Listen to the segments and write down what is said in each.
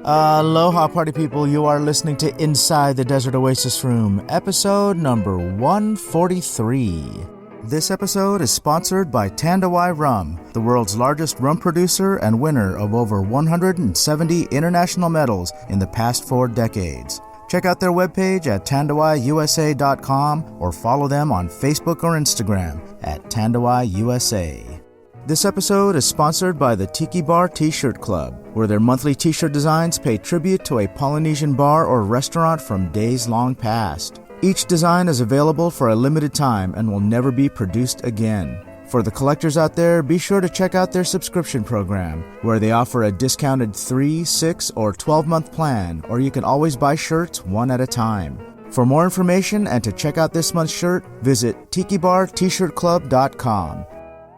Aloha, party people. You are listening to Inside the Desert Oasis Room, episode number 143. This episode is sponsored by Tandawai Rum, the world's largest rum producer and winner of over 170 international medals in the past 4 decades. Check out their webpage at tandawaiusa.com or follow them on Facebook or Instagram at tandawaiusa. This episode is sponsored by the Tiki Bar T-Shirt Club, where their monthly T-shirt designs pay tribute to a Polynesian bar or restaurant from days long past. Each design is available for a limited time and will never be produced again. For the collectors out there, be sure to check out their subscription program, where they offer a discounted 3, 6, or 12-month plan, or you can always buy shirts one at a time. For more information and to check out this month's shirt, visit tikibartshirtclub.com.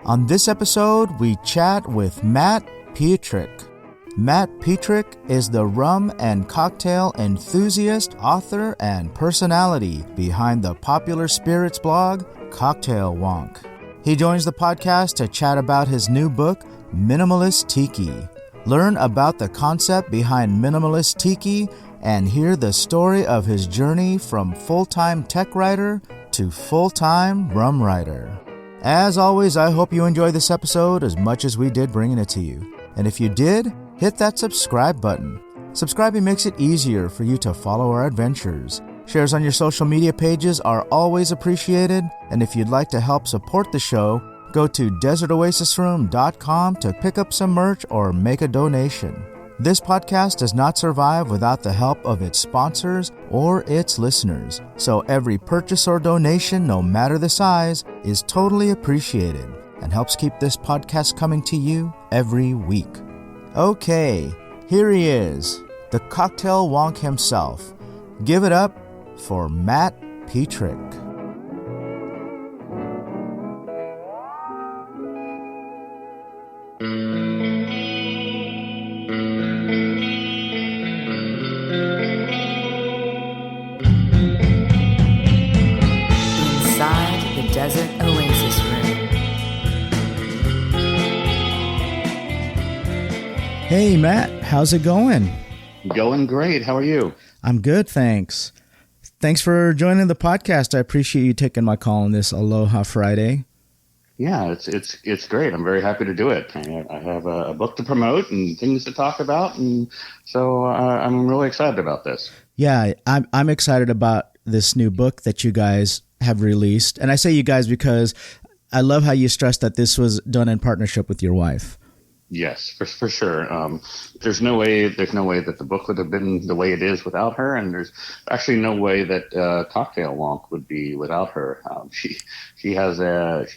On this episode, we chat with Matt Pietrek. Matt Pietrek is the rum and cocktail enthusiast, author, and personality behind the popular spirits blog, Cocktail Wonk. He joins the podcast to chat about his new book, Minimalist Tiki. Learn about the concept behind Minimalist Tiki and hear the story of his journey from full-time tech writer to full-time rum writer. As always, I hope you enjoy this episode as much as we did bringing it to you. And if you did, hit that subscribe button. Subscribing makes it easier for you to follow our adventures. Shares on your social media pages are always appreciated. And if you'd like to help support the show, go to desertoasisroom.com to pick up some merch or make a donation. This podcast does not survive without the help of its sponsors or its listeners. So every purchase or donation, no matter the size, is totally appreciated and helps keep this podcast coming to you every week. Okay, here he is, the Cocktail Wonk himself. Give it up for Matt Pietrek. Desert Oasis Room. Hey, Matt, how's it going? Going great. How are you? I'm good, thanks. Thanks for joining the podcast. I appreciate you taking my call on this Aloha Friday. Yeah, it's great. I'm very happy to do it. I have a book to promote and things to talk about, and so I'm really excited about this. Yeah, I'm excited about this new book that you guys have released. And I say you guys because I love how you stressed that this was done in partnership with your wife. Yes, for sure. There's no way that the book would have been the way it is without her, and there's actually no way that Cocktail Wonk would be without her. She has a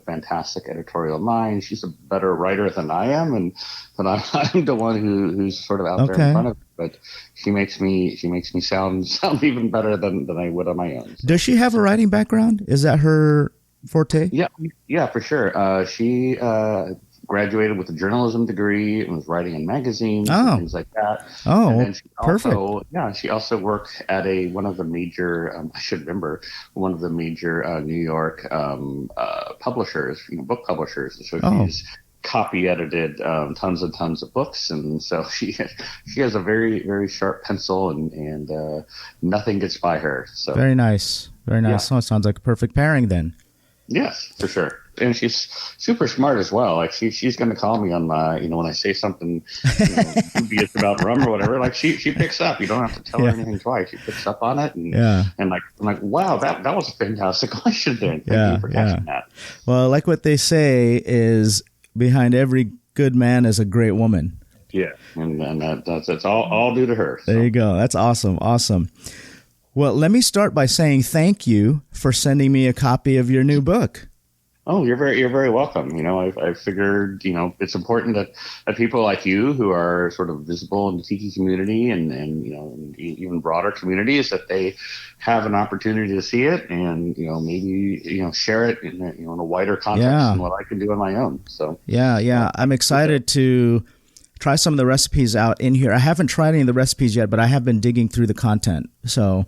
fantastic editorial mind. She's a better writer than I am, but I'm the one who's sort of out there in front of her. But she makes me sound even better than I would on my own. Does she have a writing background? Is that her forte? Yeah, for sure. She graduated with a journalism degree and was writing in magazines and things like that. Oh, and then she perfect. She also worked at one of the major New York publishers, book publishers. So she's copy edited tons and tons of books, and so she has a very, very sharp pencil, and nothing gets by her. So very nice. Yeah. So it sounds like a perfect pairing then. Yes, for sure. And she's super smart as well. Like she's going to call me on my, when I say something dubious about rum or whatever. Like she picks up. You don't have to tell her anything twice. She picks up on it, and I'm like, wow, that was a fantastic question there. Thank you for catching that. Well, like what they say is behind every good man is a great woman. Yeah, and that's all due to her. So. There you go. That's awesome. Well, let me start by saying thank you for sending me a copy of your new book. Oh, you're very welcome. I figured, it's important that people like you who are sort of visible in the tiki community and even broader communities, that they have an opportunity to see it and, maybe, share it in a wider context than what I can do on my own. So, yeah. I'm excited to try some of the recipes out in here. I haven't tried any of the recipes yet, but I have been digging through the content. So,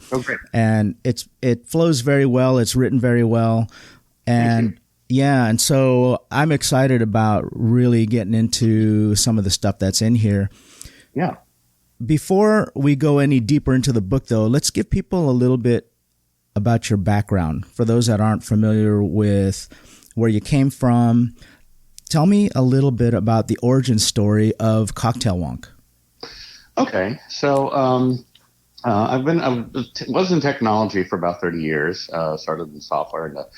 and it flows very well. It's written very well. And and so I'm excited about really getting into some of the stuff that's in here. Yeah. before we go any deeper into the book, though, let's give people a little bit about your background. For those that aren't familiar with where you came from, tell me a little bit about the origin story of Cocktail Wonk. Okay, so I was in technology for about 30 years. Started in software in the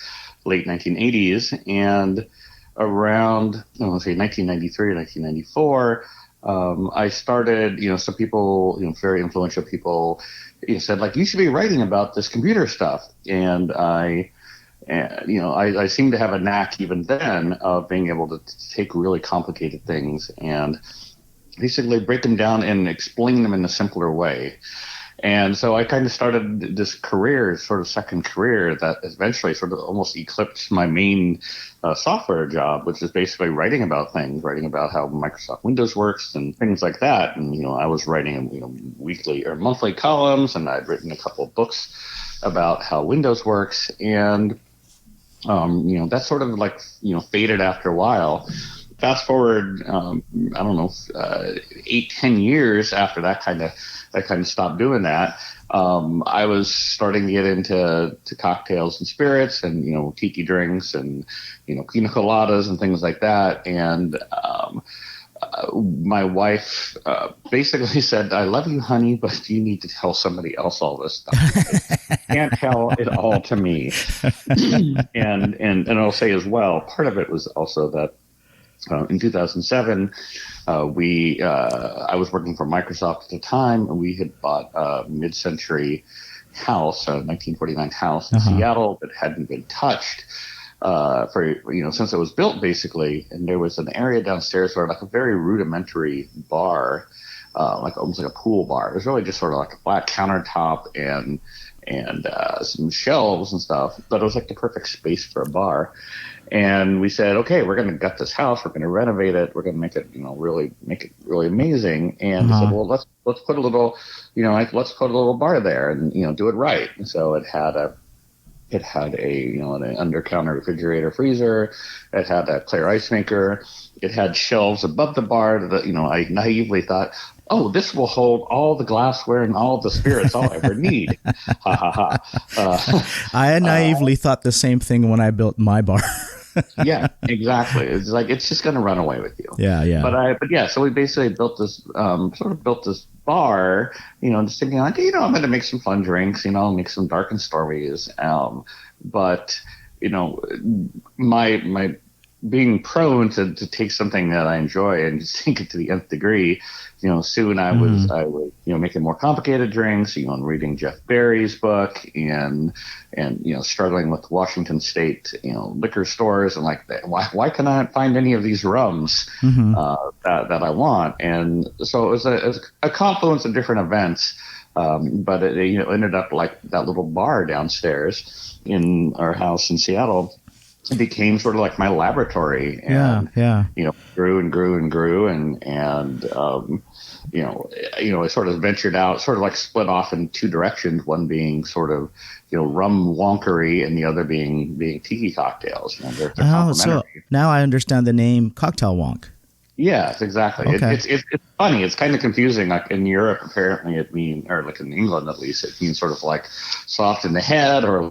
late 1980s, and around 1993 or 1994. I started, some people, very influential people, said like, you should be writing about this computer stuff. And I seem to have a knack even then of being able to take really complicated things and basically break them down and explain them in a simpler way. And so I kind of started this career, sort of second career, that eventually sort of almost eclipsed my main software job, which is basically writing about things, writing about how Microsoft Windows works and things like that. And, I was writing, weekly or monthly columns, and I'd written a couple of books about how Windows works. And, that sort of like, faded after a while. Fast forward, 8-10 years after that kind of stopped doing that. I was starting to get into cocktails and spirits and, tiki drinks and, pina coladas and things like that. And my wife basically said, I love you, honey, but you need to tell somebody else all this stuff. You can't tell it all to me. and I'll say as well, part of it was also that in 2007, I was working for Microsoft at the time, and we had bought a mid-century house, a 1949 house in Seattle that hadn't been touched since it was built, basically. And there was an area downstairs where like a very rudimentary bar, like almost like a pool bar. It was really just sort of like a flat countertop and some shelves and stuff, but it was like the perfect space for a bar. And we said, okay, we're going to gut this house. We're going to renovate it. We're going to make it, really amazing. And we said, well, let's put a little, let's put a little bar there and, do it right. And so it had an under counter refrigerator freezer. It had a clear ice maker. It had shelves above the bar that, I naively thought, oh, this will hold all the glassware and all the spirits I'll ever need. Ha ha ha. I naively thought the same thing when I built my bar. Yeah, exactly. It's like, it's just going to run away with you. Yeah. But yeah, so we basically built this, built this bar, just thinking like, I'm going to make some fun drinks, make some dark and stormies. But, my being prone to take something that I enjoy and just take it to the nth degree, soon I was making more complicated drinks, and reading Jeff Berry's book and struggling with Washington State, liquor stores and like, why can I not find any of these rums that I want? And so it was a confluence of different events. But it ended up like that little bar downstairs in our house in Seattle. It became sort of like my laboratory, and grew and grew and grew, and it sort of ventured out, sort of like split off in two directions. One being sort of rum wonkery, and the other being tiki cocktails. They're complementary. So now I understand the name Cocktail Wonk. Yes, exactly. Okay. It's funny. It's kind of confusing. Like in Europe, apparently it means, or like in England at least, it means sort of like soft in the head or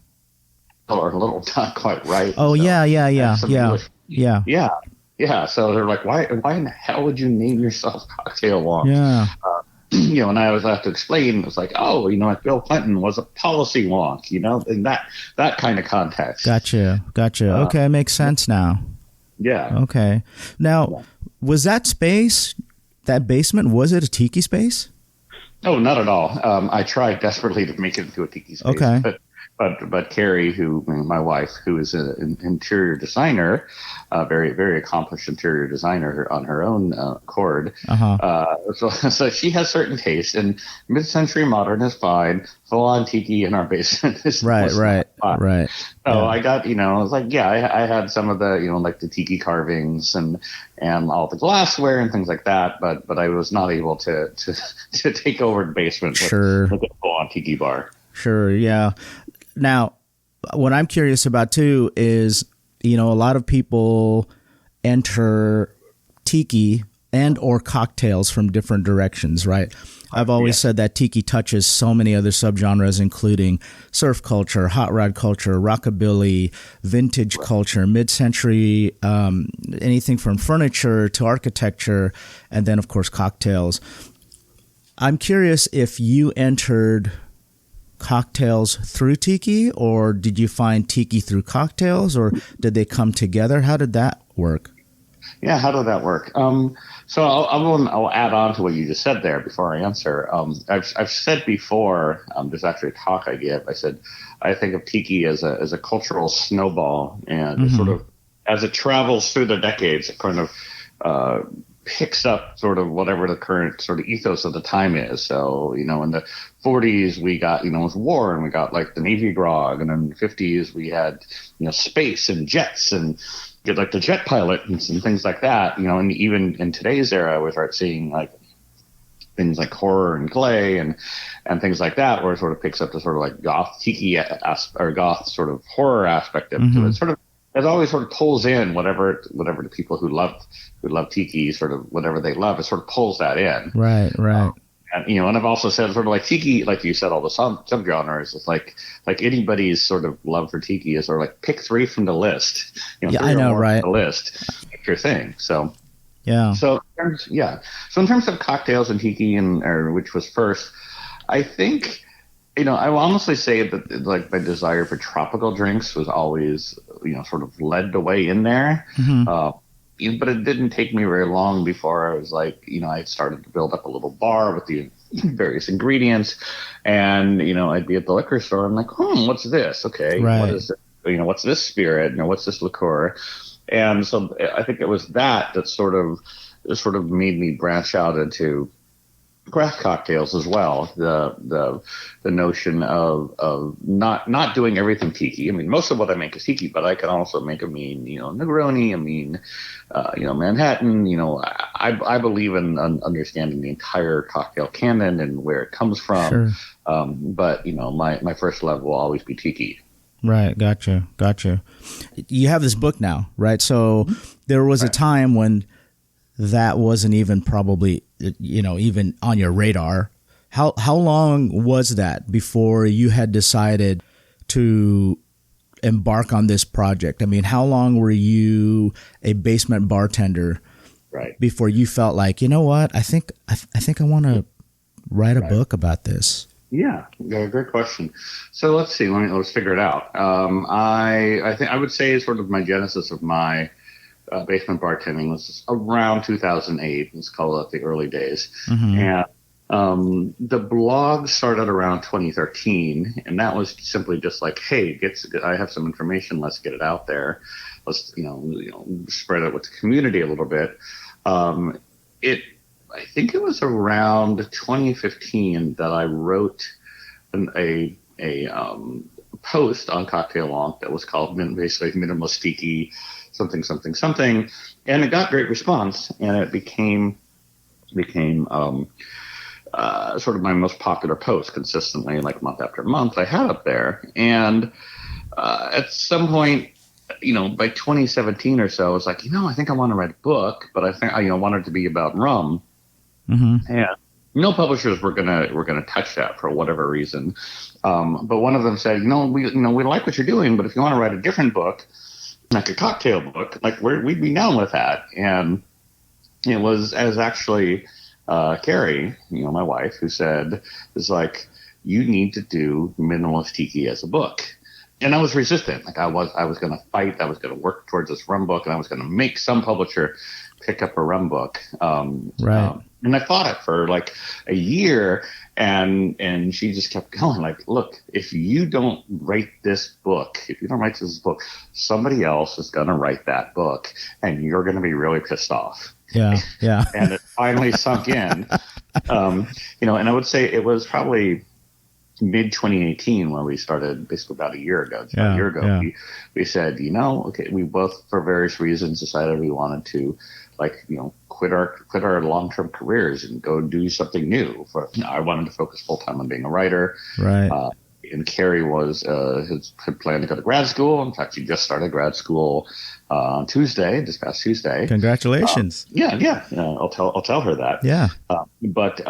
a little not quite right. Oh, so, yeah. So they're like, why in the hell would you name yourself Cocktail Wonk? Yeah. And I always have to explain. It's like, like Bill Clinton was a policy wonk, in that kind of context. Gotcha. Okay, makes sense now. Yeah. Okay. Now, was that space, that basement, was it a tiki space? Oh, not at all. I tried desperately to make it into a tiki space. Okay. But Carrie, my wife, who is an interior designer, very, very accomplished interior designer on her own accord. So she has certain taste, and mid-century modern is fine. Full-on tiki in our basement is right. So I got, I was like, I had some of the, like the tiki carvings and all the glassware and things like that, but I was not able to take over the basement with a full-on tiki bar. Sure, yeah. Now, what I'm curious about too is, a lot of people enter tiki and or cocktails from different directions, right? I've always said that tiki touches so many other subgenres, including surf culture, hot rod culture, rockabilly, vintage culture, mid-century, anything from furniture to architecture, and then, of course, cocktails. I'm curious if you entered cocktails through tiki, or did you find tiki through cocktails, or did they come together? How did that work? Yeah, how did that work? So I'll add on to what you just said there before I answer. I've said before, there's actually a talk I give. I said I think of tiki as a cultural snowball, and sort of as it travels through the decades, it kind of picks up sort of whatever the current sort of ethos of the time is. So, in the 40s we got, it was war, and we got like the Navy grog, and in the 50s we had, space and jets and get like the jet pilot and some things like that, and even in today's era, we start seeing like things like horror and clay and things like that, where it sort of picks up the sort of like goth tiki or goth sort of horror aspect of it. Sort of, it always sort of pulls in whatever the people who love tiki, sort of whatever they love, it sort of pulls that in. Right. And I've also said sort of like tiki, like you said, all the subgenres. It's like anybody's sort of love for tiki is sort of like pick 3 from the list. I know, right? The list, pick your thing. So yeah. So in terms of cocktails and tiki, or which was first, I think I will honestly say that like my desire for tropical drinks was always sort of led the way in there. But it didn't take me very long before I was like, I started to build up a little bar with the various ingredients, and, I'd be at the liquor store. I'm like, what's this? Okay. Right. What is it? What's this spirit? What's this liqueur? And so I think it was that sort of made me branch out into craft cocktails as well. The notion of not doing everything tiki. I mean, most of what I make is tiki, but I can also make a mean, Negroni, Manhattan. I believe in understanding the entire cocktail canon and where it comes from. Sure. But my first love will always be tiki. Right. Gotcha. You have this book now, right? So there was a time when that wasn't even probably, even on your radar. How long was that before you had decided to embark on this project? I mean, how long were you a basement bartender before you felt like, what, I think I want to write a book about this? Yeah, great question. So let's see. Let's figure it out. I think I would say sort of my genesis of my basement bartending was around 2008. Let's call it the early days. And the blog started around 2013, and that was simply just like, hey, I have some information. Let's get it out there. Let's spread it with the community a little bit. I think it was around 2015 that I wrote a post on Cocktail Wonk that was called basically Minimalist Tiki, something, and it got great response, and it became sort of my most popular post consistently, like month after month I had up there. And at some point, by 2017 or so, I was like, I think I want to write a book, but I think I wanted it to be about rum. And no publishers were gonna touch that for whatever reason. But one of them said, we like what you're doing, but if you want to write a different book, like a cocktail book, like we'd be down with that. And it was actually Carrie, my wife, who said, "It's like, you need to do Minimalist Tiki as a book." And I was resistant. Like I was going to fight. I was going to work towards this rum book, and I was going to make some publisher pick up a rum book. And I fought it for like a year, and she just kept going. Like, look, if you don't write this book, somebody else is going to write that book, and you're going to be really pissed off. Yeah. And it finally sunk in. And I would say it was probably mid 2018 when we started, basically about a year ago. We said, okay, we both, for various reasons, decided we wanted to, quit our long-term careers and go do something new. I wanted to focus full time on being a writer. Right. and Carrie had planned to go to grad school. In fact, she just started grad school on Tuesday, this past Tuesday. Congratulations. Yeah. I'll tell her that. Yeah. But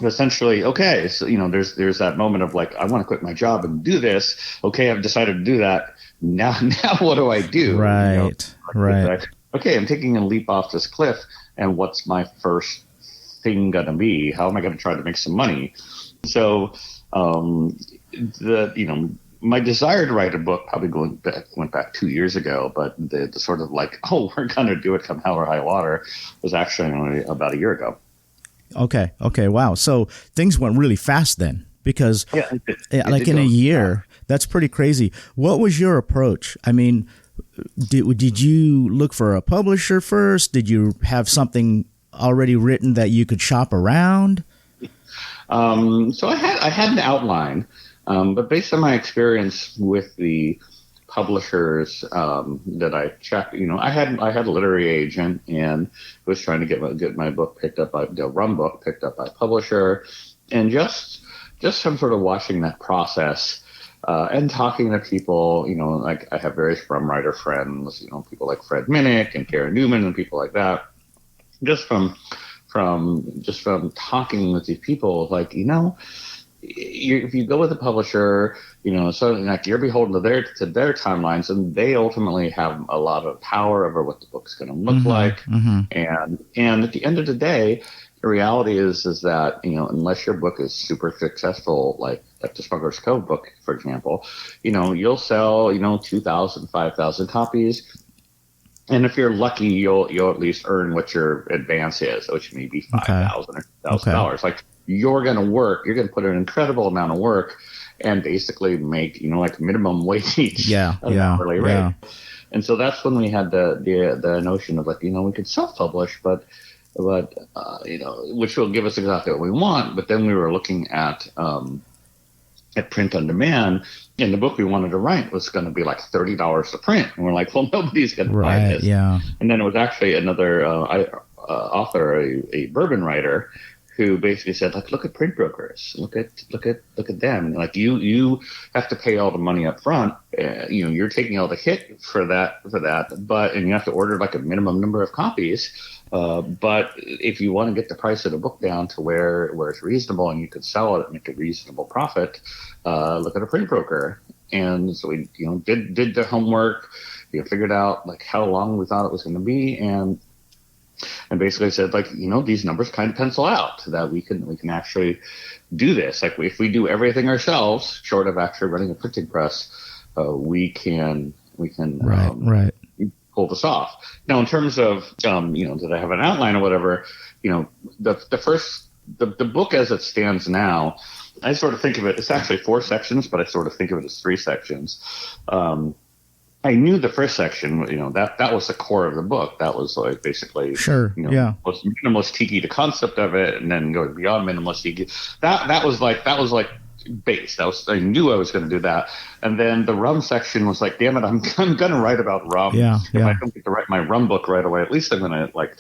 essentially, okay, so there's that moment of like, I want to quit my job and do this. Okay, I've decided to do that. Now what do I do? Right. Right. Okay, I'm taking a leap off this cliff, and what's my first thing gonna be? How am I gonna try to make some money? So my desire to write a book probably went back 2 years ago, but the sort of like, oh, we're gonna do it come hell or high water was actually only about a year ago. Okay. Wow. So things went really fast then, because in a year, that's pretty crazy. What was your approach? I mean, did you look for a publisher first? Did you have something already written that you could shop around? So I had an outline, but based on my experience with the publishers that I checked, I had a literary agent and was trying to get my book picked up by the Rum book picked up by a publisher, and just from sort of watching that process and talking to people, like I have various rum writer friends, people like Fred Minnick and Karen Newman and people like that. Just from talking with these people, like, if you go with a publisher, so like you're beholden to their timelines, and they ultimately have a lot of power over what the book's going to look like. And at the end of the day, the reality is that, unless your book is super successful, like the Smuggler's Cove book, for example, you'll sell, 2,000, 5,000 copies. And if you're lucky, you'll at least earn what your advance is, which may be $5,000 or $1,000. Like you're going to put an incredible amount of work and basically make, like minimum wage. Hourly rate. Yeah. And so that's when we had the notion of like, we could self-publish, but which will give us exactly what we want. But then we were looking at print on demand, and the book we wanted to write was going to be like $30 to print. And we're like, well, nobody's going to buy this. Yeah. And then it was actually another author, a bourbon writer, who basically said, like, look at print brokers, look at them. Like you have to pay all the money up front. You're taking all the hit for that, and you have to order like a minimum number of copies. But if you want to get the price of the book down to where it's reasonable and you could sell it and make a reasonable profit, look at a print broker. And so we, did the homework, figured out like how long we thought it was going to be, and basically said, like, these numbers kind of pencil out that we can actually do this. Like if we do everything ourselves, short of actually running a printing press, we can pull this off. Now, in terms of, did I have an outline or whatever, the book as it stands now, I sort of think of it, it's actually 4 sections, but I sort of think of it as 3 sections. I knew the first section, that was the core of the book. That was like basically, Minimalist Tiki, the concept of it, and then going beyond Minimalist Tiki. That was like base. I knew I was going to do that. And then the rum section was like, damn it, I'm going to write about rum. If I don't get to write my rum book right away, at least I'm going to like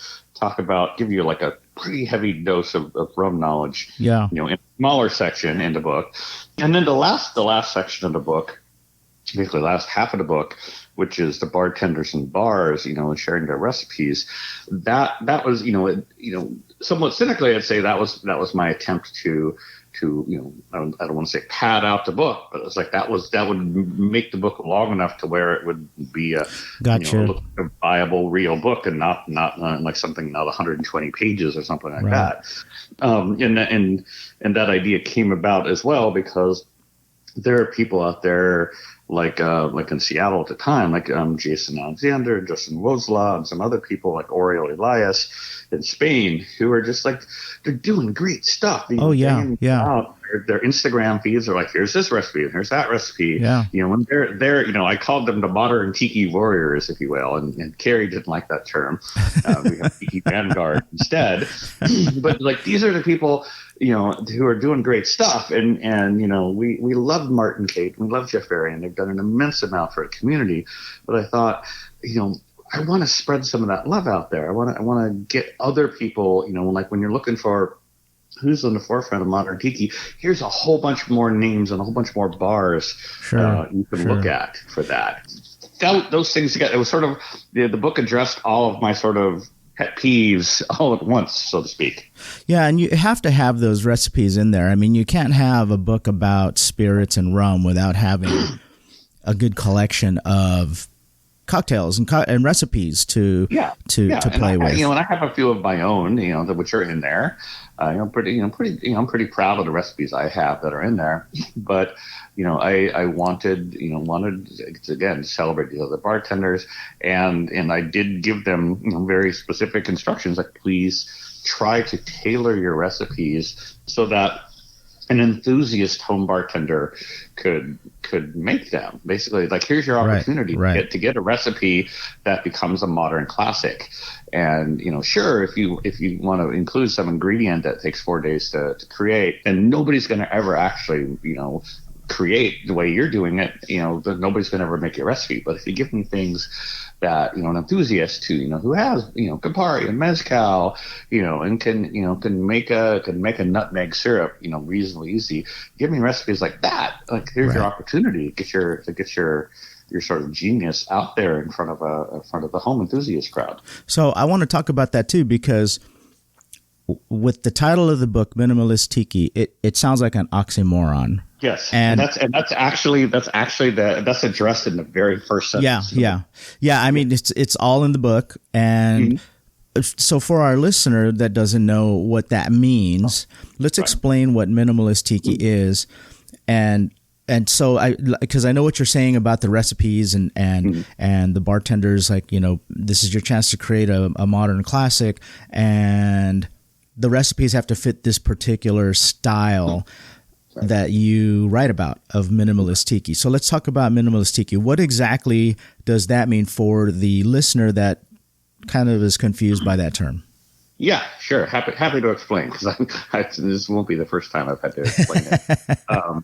give you like a pretty heavy dose of rum knowledge. In a smaller section in the book. And then the last section of the book, basically the last half of the book, which is the bartenders and bars, and sharing their recipes. That was, somewhat cynically, I'd say that was my attempt to I don't want to say pad out the book, but it's like that would make the book long enough to where it would be a viable, real book, and not like something not 120 pages or something like that. And that idea came about as well because there are people out there like in Seattle at the time, like Jason Alexander, Justin Wozla, and some other people like Oriol Elias in Spain, who are just like, they're doing great stuff. Their Instagram feeds are like, here's this recipe and here's that recipe. When they're I called them the modern Tiki warriors, if you will, and Carrie didn't like that term. We have Tiki Vanguard instead. But like, these are the people, who are doing great stuff. And we love Martin Kate, we love Jeff Berry, and they've done an immense amount for the community. But I thought, I want to spread some of that love out there. I want to get other people, like when you're looking for who's on the forefront of modern tiki, here's a whole bunch more names and a whole bunch more bars you can look at for that. Those things together, it was sort of the book addressed all of my sort of pet peeves all at once, so to speak. Yeah, and you have to have those recipes in there. I mean, you can't have a book about spirits and rum without having a good collection of cocktails and recipes to play with. And I have a few of my own, which are in there. I'm pretty proud of the recipes I have that are in there. But I wanted to, again, celebrate the other bartenders, and I did give them very specific instructions, like, please try to tailor your recipes so that an enthusiast home bartender could make them. Basically, like, here's your opportunity to get a recipe that becomes a modern classic. And sure, if you want to include some ingredient that takes 4 days to create, and nobody's going to ever actually create the way you're doing it, nobody's going to ever make your recipe. But if you give them things that an enthusiast who has Campari and mezcal, and can make a nutmeg syrup reasonably easy. Give me recipes like that. Like, here's your opportunity to get your sort of genius out there in front of the home enthusiast crowd. So I want to talk about that too, because with the title of the book, Minimalist Tiki, it sounds like an oxymoron. Yes, and that's actually that's addressed in the very first sentence. Yeah. I mean, it's all in the book, and so for our listener that doesn't know what that means, let's explain what Minimalist Tiki is, and so because I know what you're saying about the recipes and the bartenders, like, this is your chance to create a modern classic, and the recipes have to fit this particular style that you write about of Minimalist Tiki. So let's talk about Minimalist Tiki. What exactly does that mean for the listener that kind of is confused by that term? Yeah, sure. Happy to explain, because this won't be the first time I've had to explain it.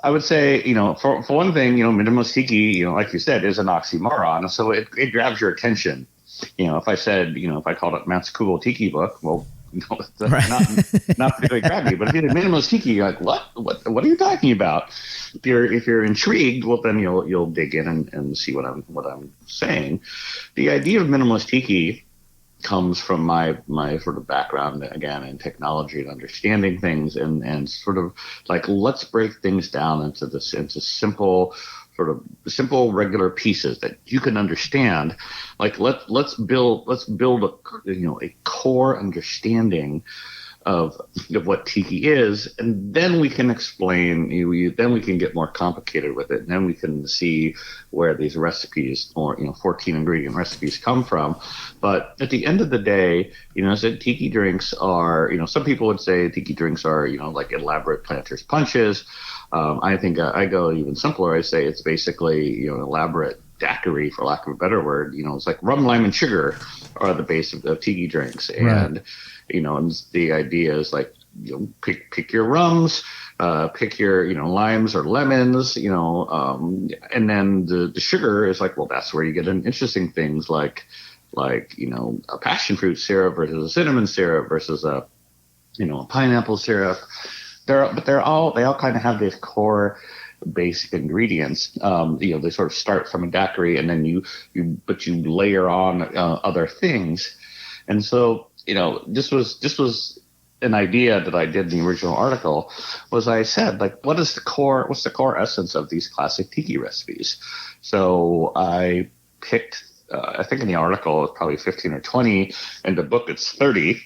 I would say, for one thing, Minimalist Tiki, like you said, is an oxymoron. So it grabs your attention. If I called it Matt's Cool Tiki Book, well, not particularly grab you. But if you're Minimalist Tiki, you're like, what are you talking about? If you're intrigued, well, then you'll dig in and see what I'm saying. The idea of Minimalist Tiki comes from my sort of background, again, in technology and understanding things, and sort of like, let's break things down into simple regular pieces that you can understand. Like, let's build a core understanding of what tiki is, and then we can explain. Then we can get more complicated with it, and then we can see where these recipes, or 14 ingredient recipes, come from. But at the end of the day, so tiki drinks are, some people would say tiki drinks are, like elaborate planters punches. I think I go even simpler. I say it's basically elaborate daiquiri, for lack of a better word. It's like rum, lime, and sugar are the base of tiki drinks, and and the idea is like, pick your rums, pick your limes or lemons, and then the sugar is like, well, that's where you get in interesting things like a passion fruit syrup versus a cinnamon syrup versus a pineapple syrup. They all kind of have these core basic ingredients. They sort of start from a daiquiri, and then you layer on other things. And so, this was an idea that I did in the original article. Was I said, like, what's the core essence of these classic tiki recipes? So I picked, I think in the article it's probably 15 or 20. In the book it's 30.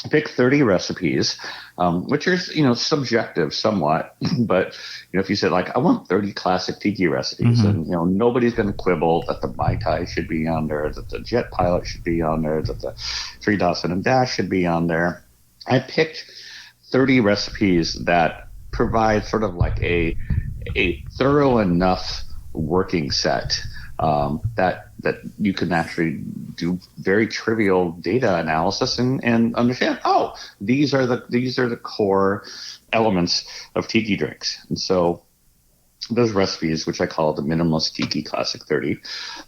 I picked 30 recipes, which is, subjective somewhat. But, if you said, like, I want 30 classic tiki recipes, and, nobody's going to quibble that the Mai Tai should be on there, that the Jet Pilot should be on there, that the 3 Dawson and Dash should be on there. I picked 30 recipes that provide sort of like a thorough enough working set that you can actually do very trivial data analysis and understand, these are the core elements of tiki drinks. And so those recipes, which I call the Minimalist Tiki Classic 30,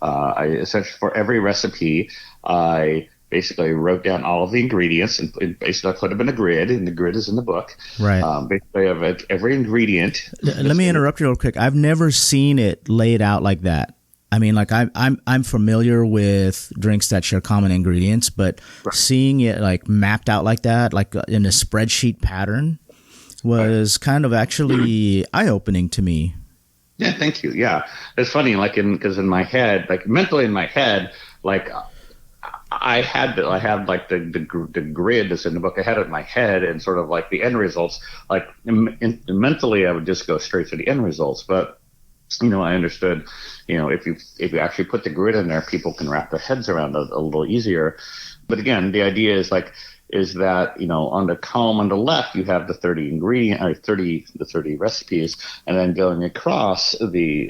I essentially, for every recipe, I basically wrote down all of the ingredients and basically I put them in a grid, and the grid is in the book. Right. Basically, of every ingredient. Let me interrupt you real quick. I've never seen it laid out like that. I mean, like I'm familiar with drinks that share common ingredients, but seeing it like mapped out like that, like in a spreadsheet pattern, was kind of actually eye-opening to me. Yeah, thank you. Yeah, it's funny, like because in my head, like mentally in my head, like I had like the grid that's in the book. I had it in my head, and sort of like the end results. Like mentally, I would just go straight to the end results. But I understood, if you actually put the grid in there, people can wrap their heads around it a little easier. But again, the idea is that on the column on the left you have the 30 recipes, and then going across the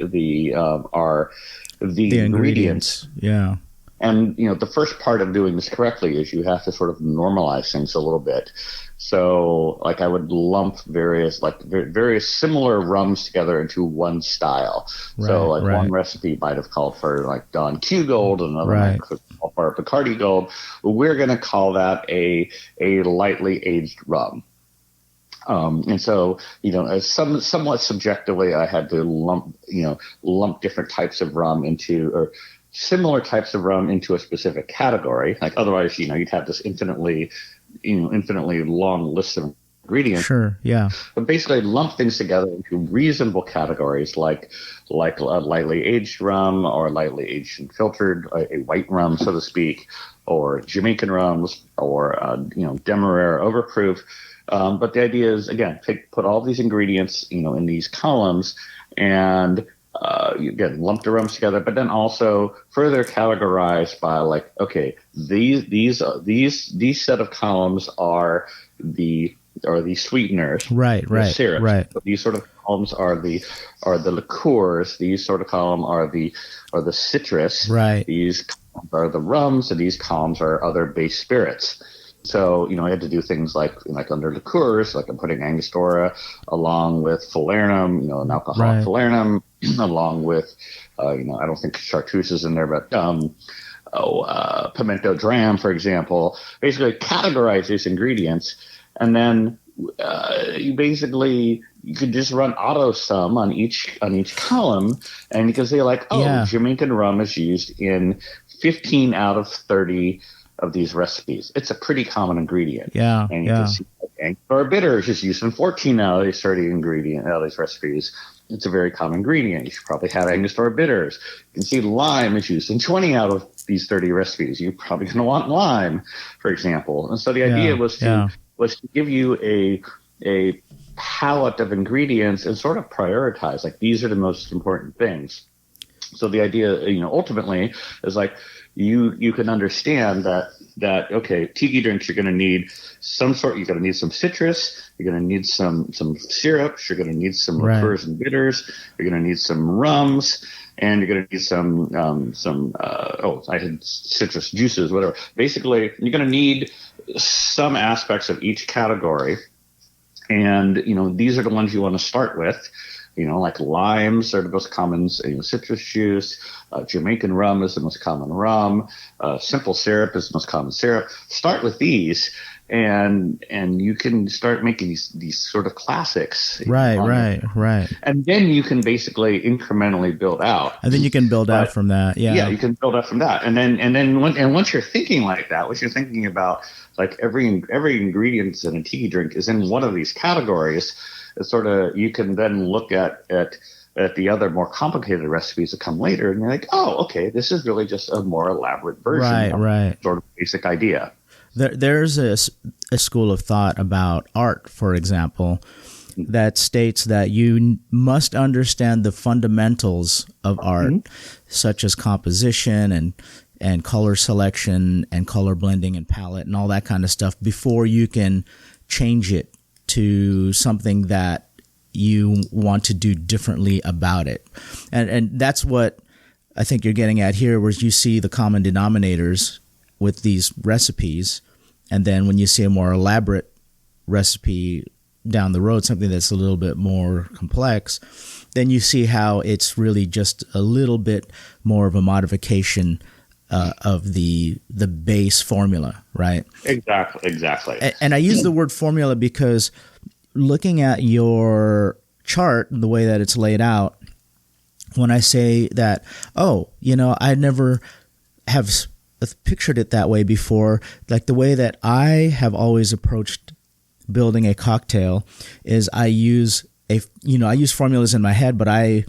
ingredients. Yeah. And the first part of doing this correctly is you have to sort of normalize things a little bit. So like I would lump various similar rums together into one style. Right, so like one recipe might have called for like Don Q Gold, and another might call for Bacardi Gold. We're going to call that a lightly aged rum. And so, somewhat subjectively, I had to lump different types of rum or similar types of rum into a specific category. Like otherwise, you'd have this infinitely long list of ingredients. Sure, yeah. But basically lump things together into reasonable categories like a lightly aged rum, or lightly aged and filtered, a white rum, so to speak, or Jamaican rums, or Demerara overproof. But the idea is, again, put all these ingredients, in these columns, and you get lump the rums together, but then also further categorized by like, okay, these set of columns are the sweeteners, right, syrups. Right. But these sort of columns are the liqueurs. These sort of column are the citrus. Right. These columns are the rums, and these columns are other base spirits. So, I had to do things like under liqueurs, like I'm putting Angostura along with Falernum, an alcoholic Falernum, along with, I don't think chartreuse is in there, but pimento dram, for example. Basically categorize these ingredients, and then you could just run auto sum on each column, and you can say like, Jamaican rum is used in 15 out of 30 of these recipes. It's a pretty common ingredient. Yeah. And you can see Angostura bitter is just used in 14 out of these 30 out of these recipes. It's a very common ingredient. You should probably have Angostura bitters. You can see lime is used in 20 out of these 30 recipes. You're probably going to want lime, for example. And so the idea was to give you a palette of ingredients and sort of prioritize, like, these are the most important things. So the idea, ultimately is like, you can understand that okay, tiki drinks, you're going to need some citrus, you're going to need some syrups, you're going to need some liqueurs and bitters, you're going to need some rums, and you're going to need some I had citrus juices, whatever. Basically, you're going to need some aspects of each category, and these are the ones you want to start with. Like limes are the most common citrus juice. Jamaican rum is the most common rum. Simple syrup is the most common syrup. Start with these, and you can start making these sort of classics. Right. And then you can basically incrementally build out. And then you can build out from that. Yeah. Yeah, you can build out from that. And once you're thinking like that, once you're thinking about like every ingredient in a tiki drink is in one of these categories, it's sort of, you can then look at the other more complicated recipes that come later, and you're like, oh, okay, this is really just a more elaborate version of sort of basic idea. There's a school of thought about art, for example, that states that you must understand the fundamentals of art, such as composition and color selection and color blending and palette and all that kind of stuff, before you can change it to something that you want to do differently about it. And that's what I think you're getting at here, where you see the common denominators with these recipes, and then when you see a more elaborate recipe down the road, something that's a little bit more complex, then you see how it's really just a little bit more of a modification of the base formula, right? Exactly. And I use the word formula because looking at your chart, the way that it's laid out, when I say that, I never have pictured it that way before, like the way that I have always approached building a cocktail is I use formulas in my head, but I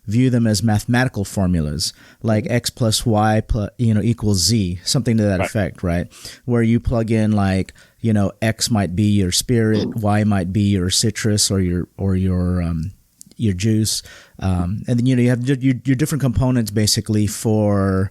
view them as mathematical formulas, like X plus Y plus, equals Z, something to that effect, right? Where you plug in like, X might be your spirit, Y might be your citrus or your juice. And then, you have your different components basically for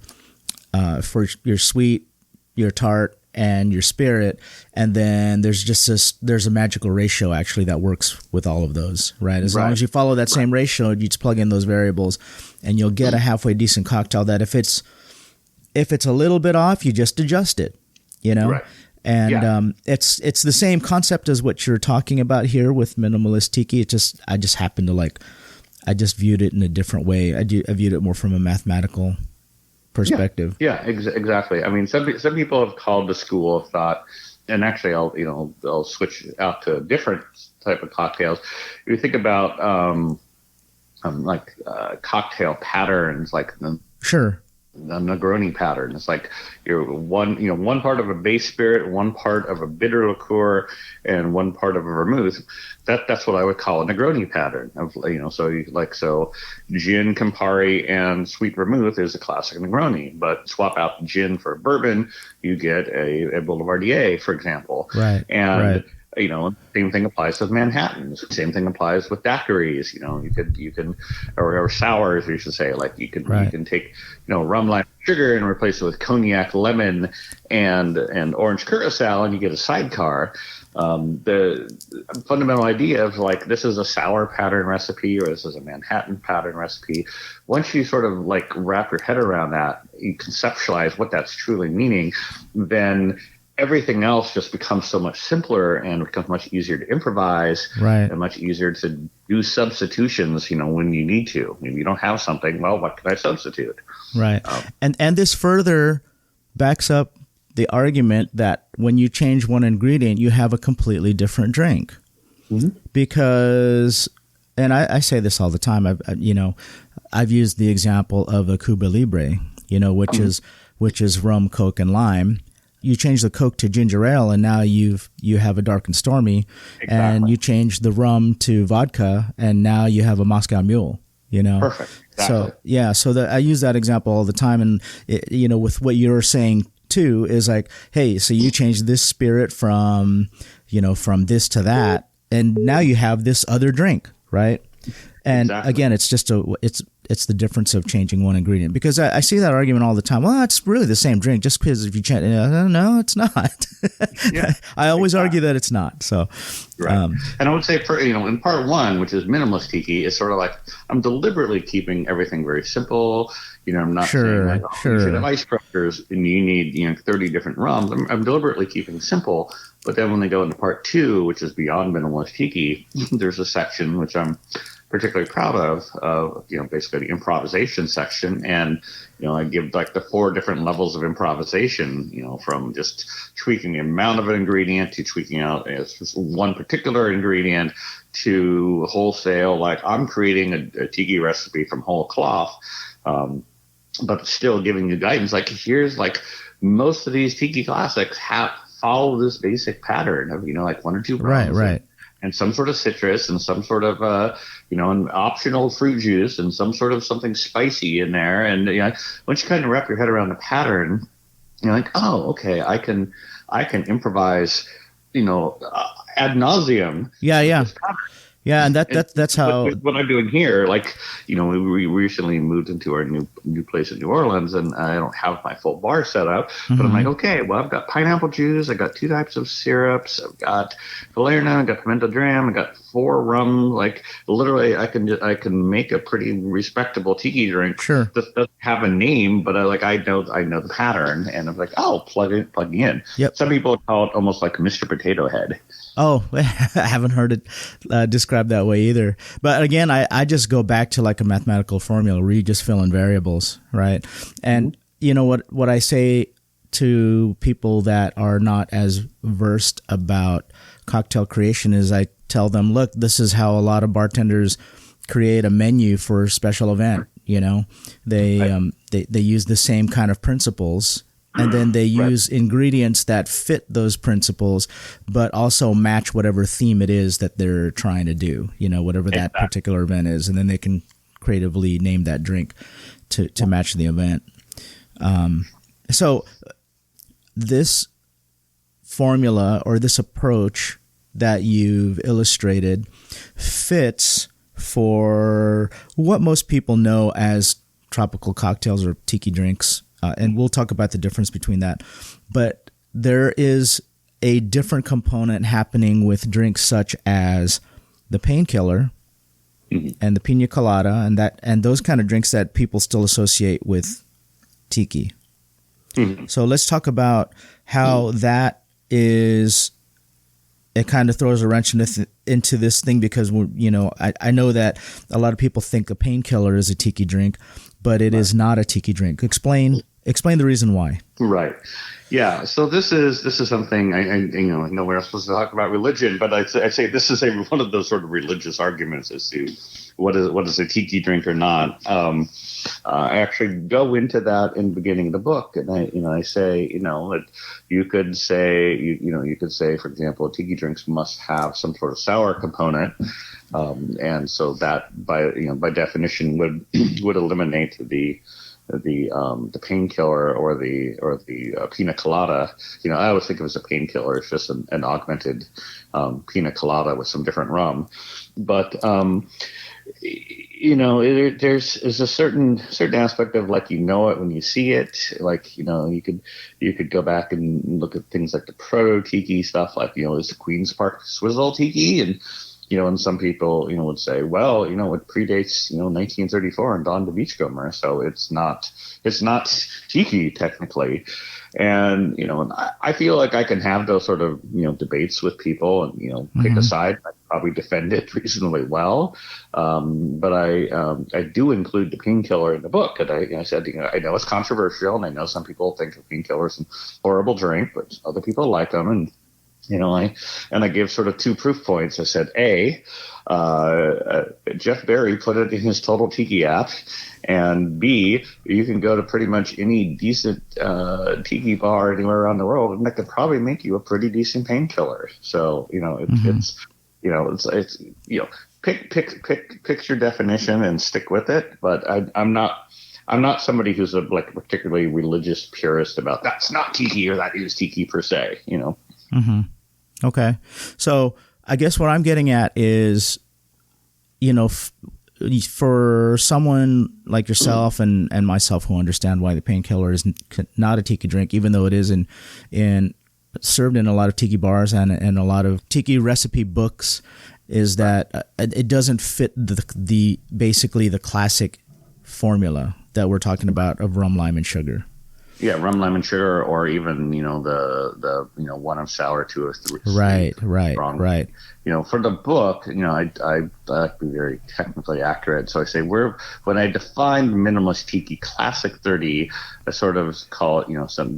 your sweet, your tart, and your spirit, and then there's a magical ratio actually that works with all of those, right? As long as you follow that same ratio, you just plug in those variables, and you'll get a halfway decent cocktail. That if it's a little bit off, you just adjust it, Right. And it's the same concept as what you're talking about here with Minimalist Tiki. I just happened to I just viewed it in a different way. I viewed it more from a mathematical perspective. Yeah, exactly. I mean, some people have called the school of thought, and actually, I'll switch out to a different type of cocktails. If you think about cocktail patterns, like Sure. the Negroni pattern. It's like you're one part of a base spirit, one part of a bitter liqueur, and one part of a vermouth. That's what I would call a Negroni pattern. So gin, Campari, and sweet vermouth is a classic Negroni. But swap out gin for bourbon, you get a Boulevardier, for example. Right. And same thing applies with Manhattans. Same thing applies with daiquiris. You can, or sours, we should say. Like you can take, rum, lime, sugar, and replace it with cognac, lemon, and orange curacao, and you get a sidecar. The fundamental idea of like this is a sour pattern recipe or this is a Manhattan pattern recipe. Once you sort of like wrap your head around that, you conceptualize what that's truly meaning, then everything else just becomes so much simpler and becomes much easier to improvise, right, and much easier to do substitutions, when you need to. If you don't have something, well, what can I substitute? Right. And this further backs up the argument that when you change one ingredient, you have a completely different drink. Mm-hmm. Because, and I say this all the time, I've used the example of a Cuba Libre, which is rum, Coke, and lime. You change the Coke to ginger ale, and now you have a dark and stormy. Exactly. And you change the rum to vodka, and now you have a Moscow Mule. Perfect. Exactly. So I use that example all the time, and with what you're saying too is like, hey, so you change this spirit from this to that, and now you have this other drink, right? And exactly. Again, it's just it's the difference of changing one ingredient, because I see that argument all the time. Well, it's really the same drink just because if you change, no, it's not. Yeah, I always argue that it's not. So, right. And I would say in part one, which is Minimalist Tiki, is sort of like I'm deliberately keeping everything very simple. I'm not saying like, you should have ice crackers and you need 30 different rums. I'm deliberately keeping simple. But then when they go into part two, which is beyond Minimalist Tiki, there's a section which I'm particularly proud of, basically the improvisation section. And, I give like the 4 different levels of improvisation, from just tweaking the amount of an ingredient to tweaking out one particular ingredient to wholesale. Like I'm creating a tiki recipe from whole cloth, but still giving you guidance. Like here's like most of these tiki classics follow this basic pattern of, like 1 or 2 rums. Right. And some sort of citrus and some sort of, an optional fruit juice and some sort of something spicy in there. And once you kind of wrap your head around the pattern, you're like, oh, okay, I can improvise, ad nauseum. Yeah. Yeah, and that's how what I'm doing here. Like, we recently moved into our new place in New Orleans, and I don't have my full bar set up. But I'm like, okay, well, I've got pineapple juice, I got 2 types of syrups, I've got Falerna, I've got pimento dram, I got 4 rum. Like, literally, I can make a pretty respectable tiki drink. Sure, that doesn't have a name, but I know the pattern, and I'm like, oh, plugging in. Yep. Some people call it almost like Mr. Potato Head. Oh, I haven't heard it described that way either. But again, I just go back to like a mathematical formula where you just fill in variables, right? And what I say to people that are not as versed about cocktail creation is I tell them, look, this is how a lot of bartenders create a menu for a special event. They use the same kind of principles, and then they use ingredients that fit those principles, but also match whatever theme it is that they're trying to do, whatever that particular event is. And then they can creatively name that drink to match the event. So this formula or this approach that you've illustrated fits for what most people know as tropical cocktails or tiki drinks. And we'll talk about the difference between that. But there is a different component happening with drinks such as the painkiller and the pina colada and those kind of drinks that people still associate with tiki. So let's talk about how that is. It kind of throws a wrench into this thing because I know that a lot of people think a painkiller is a tiki drink, but it is not a tiki drink. Explain the reason why. Right. Yeah. So this is something I know we're not supposed to talk about religion, but I'd say this is one of those sort of religious arguments as to what is a tiki drink or not. I actually go into that in the beginning of the book, and I say that you could say, for example, tiki drinks must have some sort of sour component, and so that by definition would eliminate the painkiller or the pina colada. I always think of it as a painkiller. It's just an augmented pina colada with some different rum, but there's a certain aspect of it when you see it. You could go back and look at things like the proto tiki stuff, is the Queen's Park Swizzle tiki, and some people would say, well, it predates 1934 and Dawn the Beachcomber, so it's not tiki technically. And I feel like I can have those sort of debates with people and pick a side. I probably defend it reasonably well, but I do include the painkiller in the book. And I said I know it's controversial, and I know some people think of painkillers a horrible drink, but other people like them. And I gave sort of two proof points. I said, Jeff Berry put it in his Total Tiki app, and B, you can go to pretty much any decent tiki bar anywhere around the world, and that could probably make you a pretty decent painkiller. So pick your definition and stick with it. But I'm not somebody who's a particularly religious purist about that's not tiki or that is tiki per se. Okay. So I guess what I'm getting at is, for someone like yourself and myself who understand why the painkiller is not a tiki drink, even though it is served in a lot of tiki bars and a lot of tiki recipe books, is that it doesn't fit basically the classic formula that we're talking about of rum, lime, and sugar. Yeah, rum, lemon, sugar, or even the one of sour, two of three. Right. For the book, I like to be very technically accurate. So I say when I defined Minimalist Tiki Classic 30, I sort of call it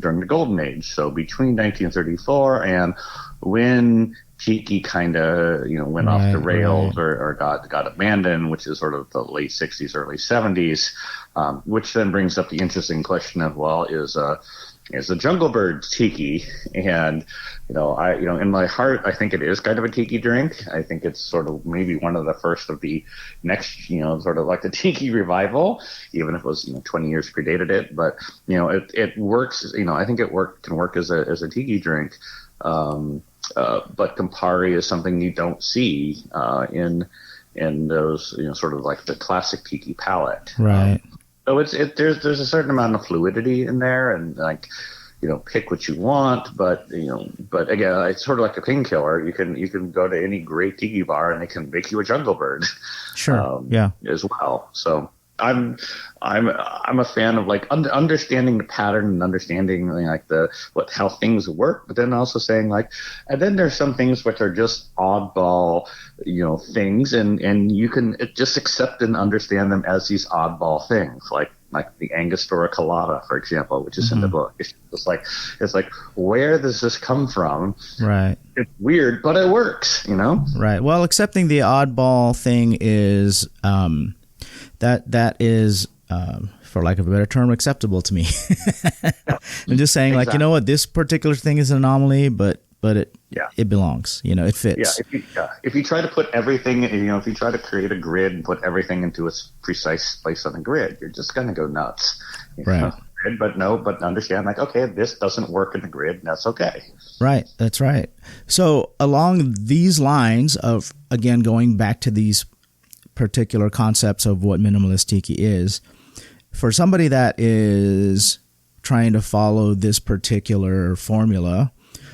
during the Golden Age. So between 1934 and when tiki kind of went off the rails or got abandoned, which is sort of the late 60s, early 70s. Which then brings up the interesting question of, is a Jungle Bird tiki? And in my heart, I think it is kind of a tiki drink. I think it's sort of maybe one of the first of the next, sort of like the tiki revival, even if it was 20 years predated it. But it works. I think can work as a tiki drink. But Campari is something you don't see in those sort of like the classic tiki palette. Right. So there's a certain amount of fluidity in there, and pick what you want, but again, it's sort of like a painkiller. You can go to any great tiki bar and they can make you a Jungle Bird, sure, as well. So I'm a fan of understanding the pattern and understanding how things work, but then also saying and then there's some things which are just oddball, things, and you can just accept and understand them as these oddball things. like the Angostura Colada, for example, which is in the book. It's like, where does this come from? Right. It's weird, but it works, you know? Right. Well, accepting the oddball thing is that is, for lack of a better term, acceptable to me. I'm just saying, like, you know what, this particular thing is an anomaly, but it belongs. You know, it fits. If you try to put everything, you know, if you try to create a grid and put everything into its precise place on the grid, you're just going to go nuts. Right. But understand, like, okay, this doesn't work in the grid, and that's okay. Right. That's right. So along these lines of, again, going back to these particular concepts of what Minimalist Tiki is, for somebody that is trying to follow this particular formula,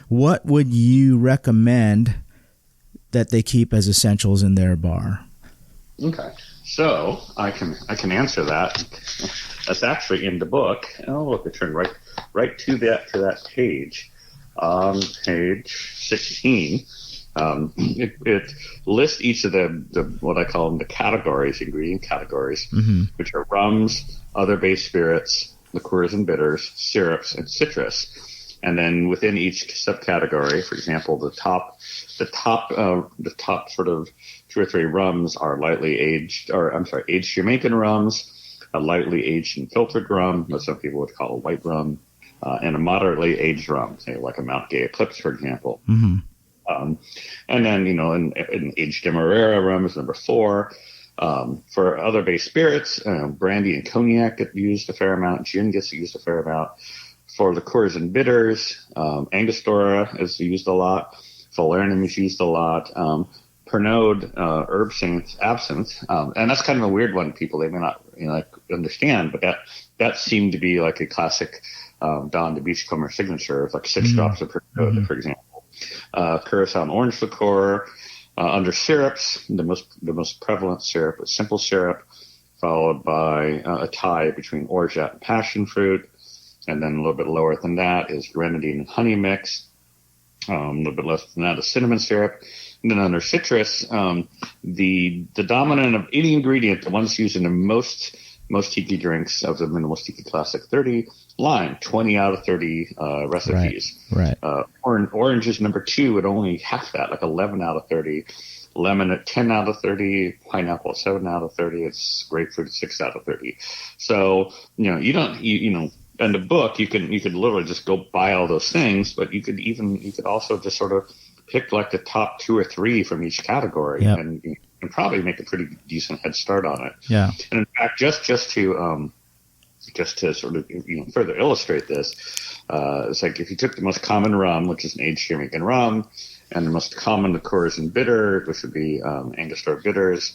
what would you recommend that they keep as essentials in their bar? Okay, so I can answer that. That's actually in the book. Oh, look, it turned right to that page. Page 16. It lists each of the what I call them the categories, ingredient categories, which are rums, other base spirits, liqueurs and bitters, syrups, and citrus. And then within each subcategory, for example, the top sort of 2 or 3 rums are aged Jamaican rums, a lightly aged and filtered rum, what some people would call a white rum, and a moderately aged rum, say like a Mount Gay Eclipse, for example. And then, you know, in aged Demerara rum is number 4. For other base spirits, brandy and cognac get used a fair amount. Gin gets used a fair amount. For liqueurs and bitters, Angostura is used a lot. Falernum is used a lot. Pernod, herb absinthe, and that's kind of a weird one. People, they may not, you know, understand, but that seemed to be like a classic Don the Beachcomber signature of like 6 drops of Pernod, for example. Curacao orange liqueur. Under syrups, the most prevalent syrup is simple syrup, followed by a tie between orgeat and passion fruit. And then a little bit lower than that is grenadine and honey mix. A little bit less than that is cinnamon syrup. And then under citrus, the dominant of any ingredient, the ones used in the most tiki drinks of the Minimalist Tiki Classic 30, lime, 20 out of 30 recipes. Right. Orange is number 2 at only half that, like 11 out of 30. Lemon at 10 out of 30, pineapple at 7 out of 30, it's grapefruit at 6 out of 30. So, you know, you know, in the book, you could literally just go buy all those things, but you could also just sort of pick like the top 2 or 3 from each category, and probably make a pretty decent head start on it. Yeah. And in fact, just to sort of, you know, further illustrate this, it's like if you took the most common rum, which is an aged Jamaican rum, and the most common liqueurs and bitter, which would be Angostura bitters,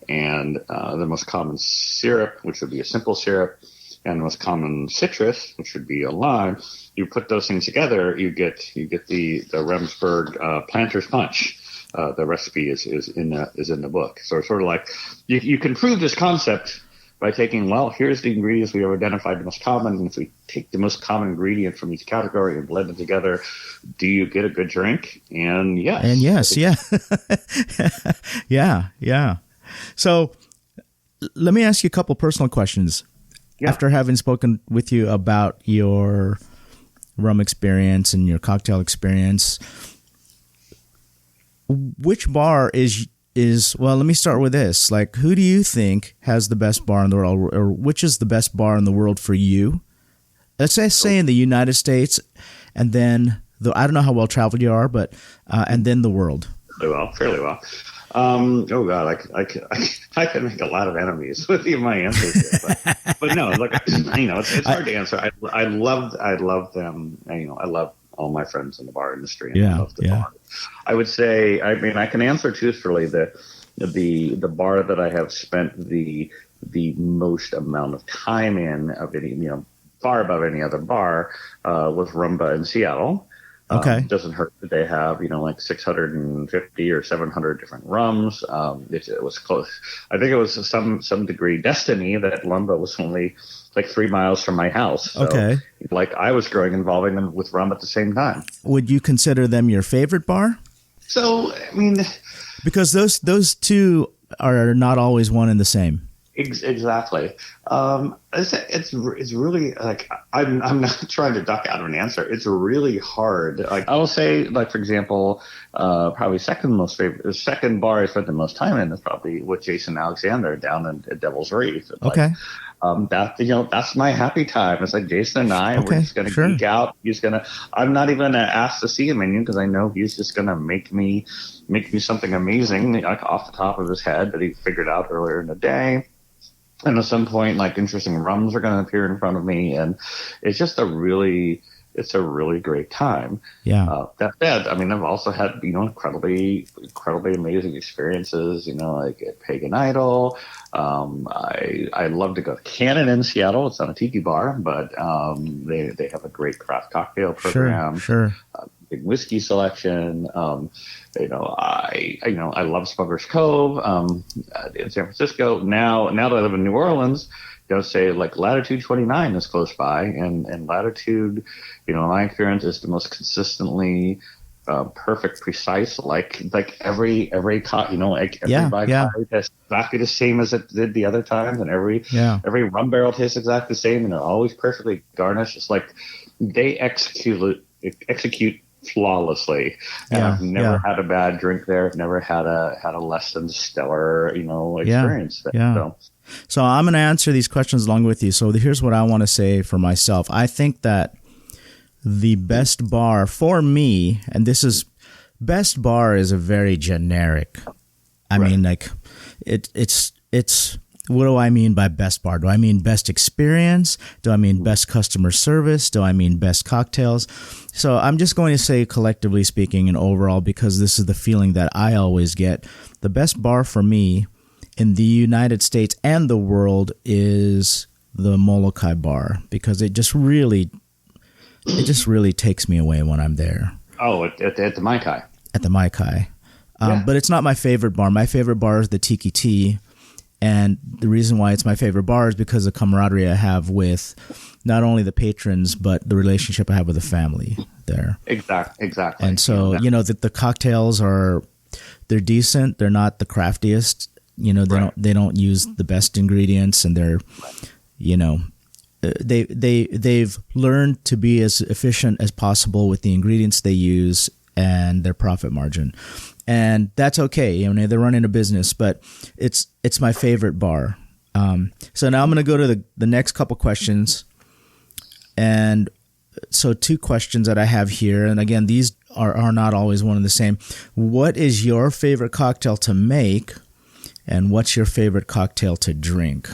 and the most common syrup, which would be a simple syrup, and the most common citrus, which would be a lime. You put those things together, you get the Remsburg Planter's Punch. The recipe is in the book. So it's sort of like you can prove this concept by taking, well, here's the ingredients we have identified the most common, and if we take the most common ingredient from each category and blend it together, do you get a good drink? And yes. And yes, yeah. So let me ask you a couple personal questions. Yeah. After having spoken with you about your rum experience and your cocktail experience, which bar is well, let me start with this. Like, who do you think has the best bar in the world, or which is the best bar in the world for you? Let's say in the United States, and then I don't know how well traveled you are, but and then the world. Fairly well. Oh God, I could make a lot of enemies with my answers here, but no, look, you know, it's hard to answer. I love them. You know, I love all my friends in the bar industry. And I love the bar. I would say, I mean, I can answer truthfully the bar that I have spent the most amount of time in of any, you know, far above any other bar, was Rumba in Seattle. Okay. Doesn't hurt that they have, you know, like 650 or 700 different rums. It was close. I think it was some degree destiny that Rumba was only like 3 miles from my house. So, okay. Like I was involving them with rum at the same time. Would you consider them your favorite bar? So, I mean, because those two are not always one and the same. Exactly. It's really like I'm not trying to duck out of an answer. It's really hard. Like I will say, like for example, probably second bar I spent the most time in is probably with Jason Alexander down at Devil's Reef. It's Okay. that's my happy time. It's like Jason and I, we're just gonna geek out. I'm not even gonna ask to see a menu because I know he's just gonna make me something amazing, like off the top of his head that he figured out earlier in the day. And at some point, like interesting rums are going to appear in front of me, and it's a really great time. Yeah. That said, I mean, I've also had incredibly amazing experiences. Like at Pagan Idol. I love to go to Cannon in Seattle. It's not a tiki bar, but they have a great craft cocktail program. Sure. Big whiskey selection. I love Smuggler's Cove in San Francisco. Now that I live in New Orleans, say like Latitude 29 is close by, and Latitude, in my experience, is the most consistently perfect, precise. Like every bai kai tastes exactly the same as it did the other times, and every rum barrel tastes exactly the same, and they're always perfectly garnished. It's like they execute flawlessly, and I've never had a bad drink there. I've never had a less than stellar experience there. So I'm going to answer these questions along with you. So here's what I want to say for myself. I think that the best bar for me, and best bar is a very generic. I mean, like it's what do I mean by best bar? Do I mean best experience? Do I mean best customer service? Do I mean best cocktails? So I'm just going to say collectively speaking and overall, because this is the feeling that I always get. The best bar for me in the United States and the world is the Molokai bar, because it just really takes me away when I'm there. Oh, at the Mai Tai. At the Mai Tai. But it's not my favorite bar. My favorite bar is the Tiki Tea. And the reason why it's my favorite bar is because of the camaraderie I have with not only the patrons, but the relationship I have with the family there. Exactly. And so, the cocktails they're decent. They're not the craftiest. They don't use the best ingredients, and they're, they've learned to be as efficient as possible with the ingredients they use and their profit margin. And that's okay. They're running a business, but it's my favorite bar. So now I'm going to go to the next couple questions. And so 2 questions that I have here. And again, these are not always one and the same. What is your favorite cocktail to make? And what's your favorite cocktail to drink?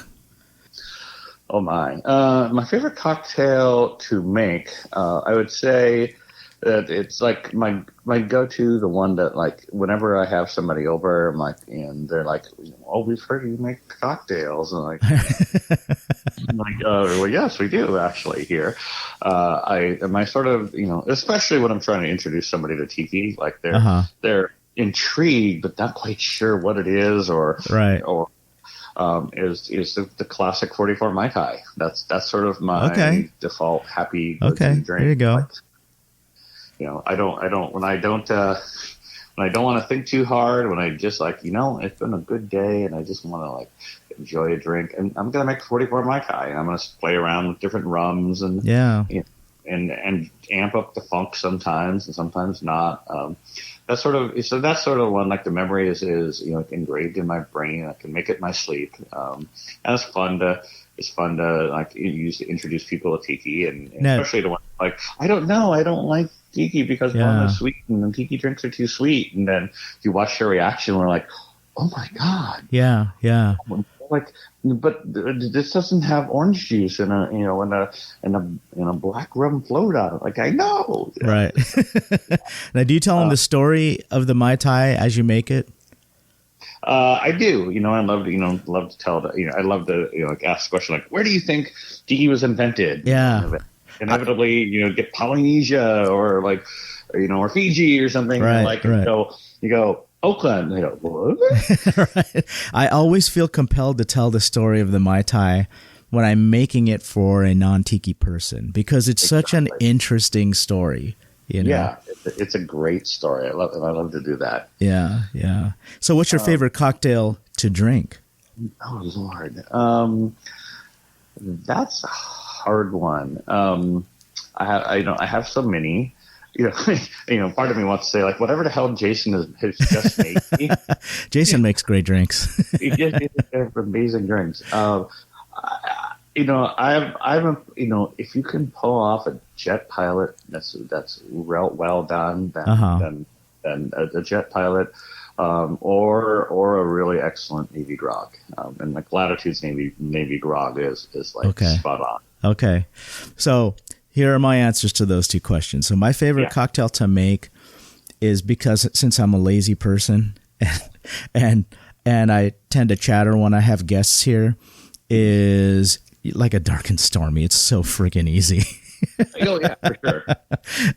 Oh my. My favorite cocktail to make, I would say that it's like my go-to, the one that like whenever I have somebody over, and they're like, "Oh, we've heard you make cocktails," and I'm like, well, yes, we do actually here. My sort of, especially when I'm trying to introduce somebody to tiki, like they're intrigued but not quite sure what it is, or is the classic 44 Mai Tai. That's sort of my default happy drink. There you go. I don't when I don't want to think too hard, when I just it's been a good day and I just want to enjoy a drink, and I'm gonna make 44 Mai Tai, and I'm gonna play around with different rums and and amp up the funk sometimes and sometimes not. That's sort of one, like the memory is engraved in my brain. I can make it my sleep, and it's fun to use to introduce people to tiki, and especially to one like I don't like tiki because one is sweet and the tiki drinks are too sweet, and then you watch their reaction, we're like, oh my god, like, but this doesn't have orange juice and a black rum float on it. Like, I know, right? Now, do you tell them the story of the Mai Tai as you make it? I do. I love to tell the. I love to ask the question like, where do you think tiki was invented? Yeah. Inevitably, get Polynesia or or Fiji or something. Right. You go Oakland. You go, what? Right. I always feel compelled to tell the story of the Mai Tai when I'm making it for a non-tiki person, because it's such an interesting story. Yeah, it's a great story. I love to do that. Yeah. So what's your favorite cocktail to drink? Oh Lord, that's a hard one. I have so many. Part of me wants to say like whatever the hell Jason has just made me. Jason makes great drinks. They're amazing drinks. If you can pull off a jet pilot, that's well done. Then a jet pilot, or a really excellent Navy grog, and like Latitude's Navy grog is like Okay. spot on. Okay. So here are my answers to those two questions. So my favorite cocktail to make is because since I'm a lazy person and I tend to chatter when I have guests here, is like a dark and stormy. It's so freaking easy. Oh yeah, for sure.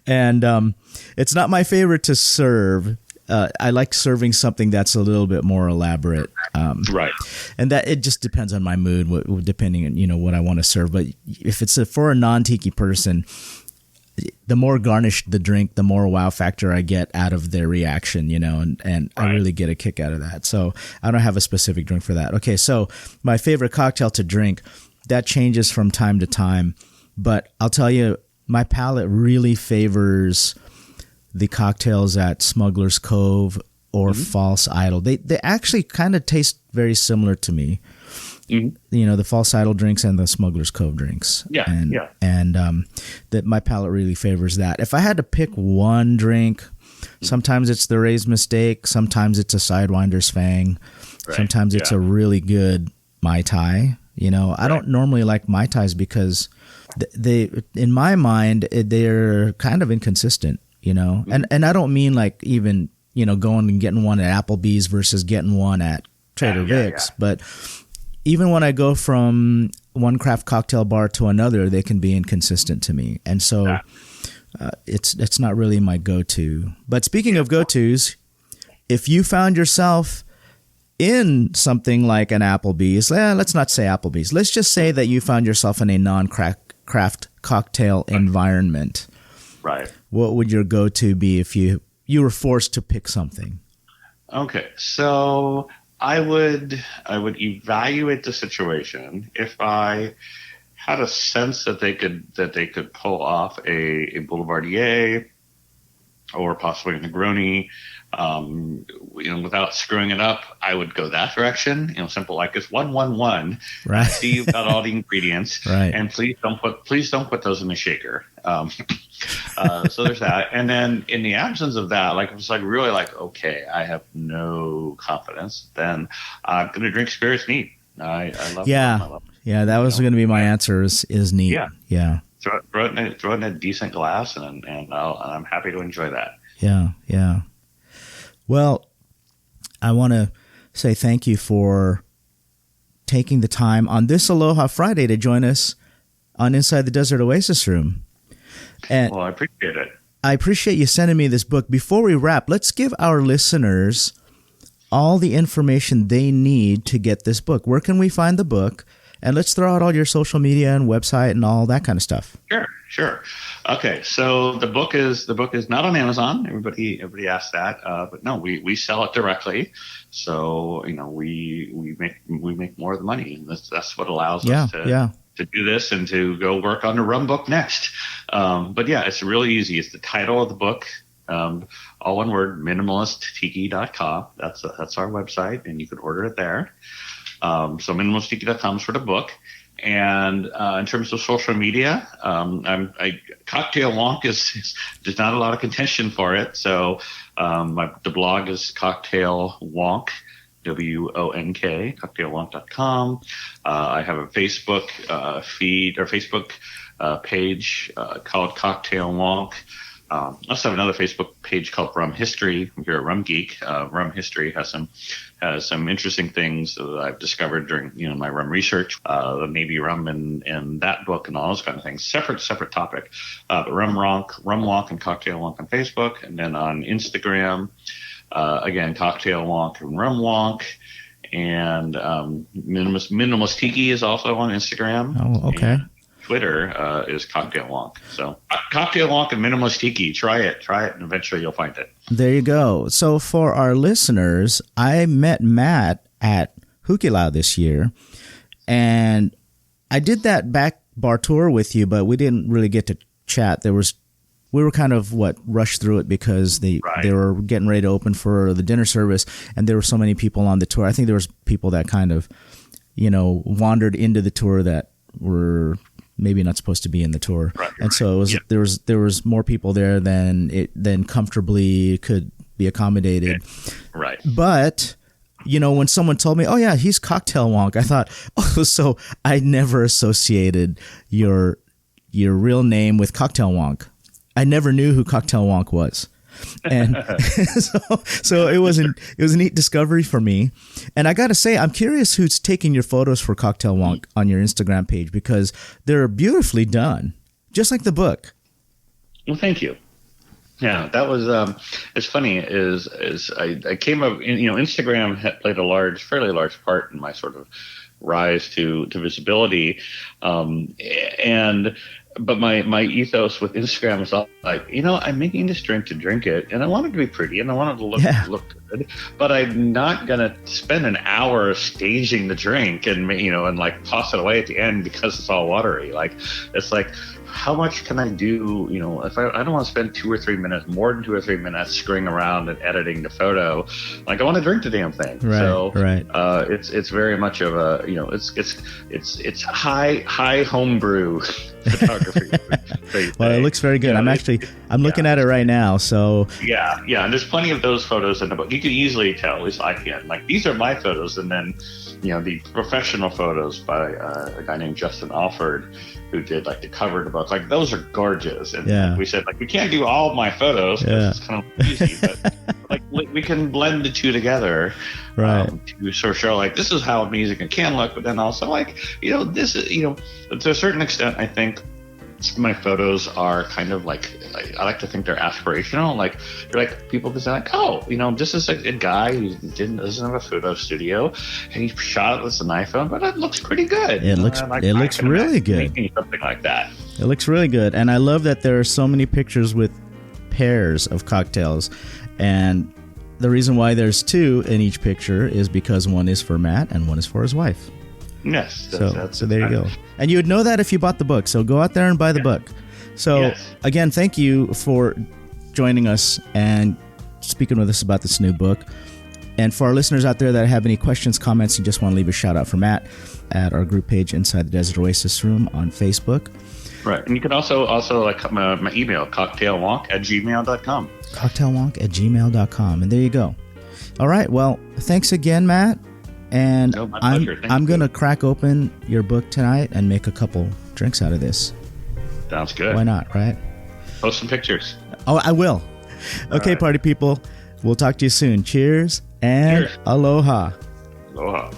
And it's not my favorite to serve. I like serving something that's a little bit more elaborate. Right. And that it just depends on my mood, depending on, what I want to serve. But if it's for a non-tiki person, the more garnished the drink, the more wow factor I get out of their reaction, and right. I really get a kick out of that. So I don't have a specific drink for that. Okay, so my favorite cocktail to drink, that changes from time to time. But I'll tell you, my palate really favors the cocktails at Smuggler's Cove or False Idol. They actually kind of taste very similar to me. Mm-hmm. The False Idol drinks and the Smuggler's Cove drinks. Yeah, and that my palate really favors that. If I had to pick one drink, sometimes it's the Ray's Mistake, sometimes it's a Sidewinder's Fang, sometimes it's a really good Mai Tai. I don't normally like Mai Tais because they, in my mind, they're kind of inconsistent. And I don't mean like even, going and getting one at Applebee's versus getting one at Trader Vic's. But even when I go from one craft cocktail bar to another, they can be inconsistent to me. And so it's not really my go-to. But speaking of go-tos, if you found yourself in something like an Applebee's, let's not say Applebee's. Let's just say that you found yourself in a non-craft cocktail environment. Right. What would your go-to be if you were forced to pick something? Okay, so I would evaluate the situation. If I had a sense that they could pull off a Boulevardier or possibly a Negroni, without screwing it up, I would go that direction. Simple like it's 1-1-1. Right. See, you've got all the ingredients, right? And please don't put those in the shaker. So there's that. And then in the absence of that, like it's like really like okay, I have no confidence. Then I'm gonna drink spirits neat. I love. Yeah, them. I love them. Yeah. That was going to be my answer. Is neat. Yeah. Throw it in a decent glass, and I'm happy to enjoy that. Yeah. Well, I want to say thank you for taking the time on this Aloha Friday to join us on Inside the Desert Oasis Room. And well, I appreciate it. I appreciate you sending me this book. Before we wrap, let's give our listeners all the information they need to get this book. Where can we find the book? And let's throw out all your social media and website and all that kind of stuff. Sure. Okay, so the book is not on Amazon. Everybody asks that, but no, we sell it directly. So we make more of the money. That's what allows us to do this and to go work on the rum book next. But yeah, it's really easy. It's the title of the book. All one word, minimalisttiki.com. That's our website, and you can order it there. So minimalisttiki.com is for the book. And in terms of social media, Cocktail Wonk there's not a lot of contention for it. So the blog is Cocktail Wonk, WONK, cocktailwonk.com. I have a Facebook feed or Facebook page called Cocktail Wonk. I also have another Facebook page called Rum History. I'm here at Rum Geek. Rum History has some interesting things that I've discovered during my rum research. The Navy rum and that book and all those kind of things. Separate topic. But Rum Wonk and Cocktail Wonk on Facebook, and then on Instagram, again Cocktail Wonk and Rum Wonk. And Minimalist Tiki is also on Instagram. Oh, okay. And Twitter is Cocktail Wonk. So Cocktail Wonk and Minimalist Tiki. Try it, and eventually you'll find it. There you go. So for our listeners, I met Matt at Hukilau this year. And I did that back bar tour with you, but we didn't really get to chat. We were kind of rushed through it because they were getting ready to open for the dinner service, and there were so many people on the tour. I think there was people that kind of, wandered into the tour that were maybe not supposed to be in the tour. And so it was, there was more people there than comfortably could be accommodated. Right. But, when someone told me, oh yeah, he's Cocktail Wonk, I thought, oh, so I never associated your real name with Cocktail Wonk. I never knew who Cocktail Wonk was. And so it was a neat discovery for me. And I got to say, I'm curious who's taking your photos for Cocktail Wonk on your Instagram page, because they're beautifully done, just like the book. Well, thank you. Yeah, that was it's funny is I came up, Instagram had played a fairly large part in my sort of rise to visibility, but my ethos with Instagram was all like, I'm making this drink to drink it, and I want it to be pretty, and I want it to look good, but I'm not gonna spend an hour staging the drink and and toss it away at the end because it's all watery. Like, it's like, how much can I do? If I don't want to spend more than 2 or 3 minutes screwing around and editing the photo. Like, I want to drink the damn thing. Right. It's very much of a, it's high homebrew photography. Well, it looks very good. I'm looking at it right now. So yeah. And there's plenty of those photos in the book. You can easily tell, at least I can. Like, these are my photos, and then, the professional photos by a guy named Justin Alford, who did the cover of the book. Like, those are gorgeous. And we said, we can't do all of my photos because it's kind of easy, but we can blend the two together, to sort of show this is how music can look, but then also this is, to a certain extent, I think my photos are kind of I like to think they're aspirational. They're people can say oh, this is a guy who doesn't have a photo studio, and he shot it with an iPhone, but it looks pretty good. It looks really good. Something like that. It looks really good, and I love that there are so many pictures with pairs of cocktails, and the reason why there's 2 in each picture is because one is for Matt and one is for his wife. Yes. So there you go. And you would know that if you bought the book. So go out there and buy the book. So again, thank you for joining us and speaking with us about this new book. And for our listeners out there that have any questions, comments, you just want to leave a shout out for Matt at our group page Inside the Desert Oasis Room on Facebook. Right. And you can also my email, cocktailwonk@gmail.com. Cocktailwonk@gmail.com. And there you go. All right. Well, thanks again, Matt. And I'm going to crack open your book tonight and make a couple drinks out of this. Sounds good. Why not, right? Post some pictures. Oh, I will. Okay, party people. We'll talk to you soon. Cheers and aloha. Aloha.